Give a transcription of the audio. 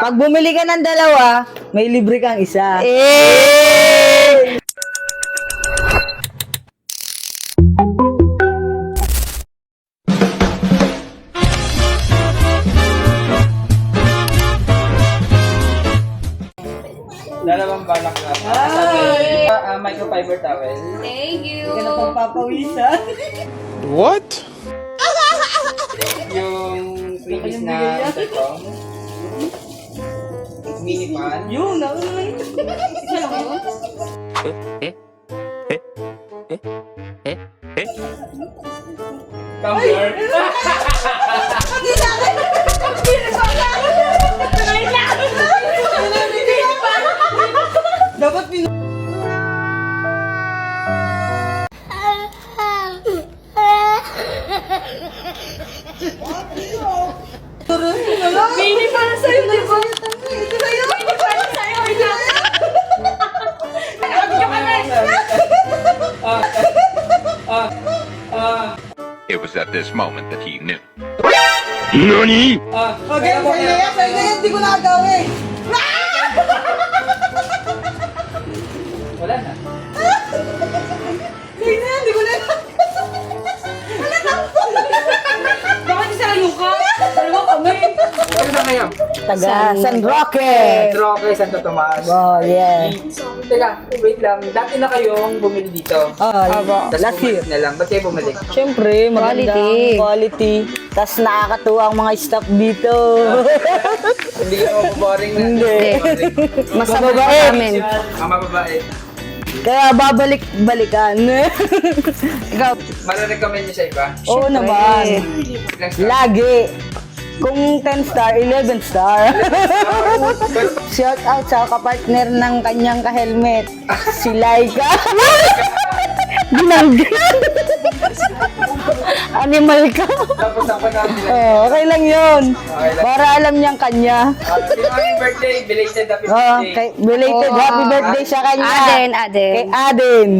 Pag bumili ka ng dalawa, may libre kang isa. Dalawang balak na. Microfiber towel. Thank you. Hindi ka na papawisan. What? Yung previous na intercom. Mini fan. Yun, naman. Isa lang yun? Tumbler. Dapat pin... Mini para sa'yo, di ba? Ito sa'yo. Mini para sa'yo. Nakabidyo ka na. It was at this moment that he knew. NANI?! Okay, sa'yo na yan, hindi ko nakagawin. Wala na. Sa'yo na yan, hindi ko na... Bakit isa lang yung ka? Dalawa kami. Ano na kayo? Taga San Roque. Roque, Santo Tomas. Oh, yeah. Teka, wait lang. Dati na kayong bumili dito. Last Tapos year. bumalik na lang. Ba't kayo bumalik? Siyempre, magandang quality. Tapos nakakatuwa ang mga staff dito. Hindi ka mababoring na. Hindi. Mas Mababait. namin. Ang mababae. Kaya babalik-balikan. Ikaw. Mare-recommend niyo sa iba? Oo naman. Ilang star? Lagi. Kung 10 star, 11 star. Shout out sa kapartner ng kanyang ka-helmet. Si Laika. Binangga. Animal ka. Tapos ako na sila. Oh, okay lang yun. Okay lang. Para alam niyang kanya. Happy birthday! Belated happy Oh, birthday! kay, belated happy birthday sa kanya. Aden, Aden. Kay Aden.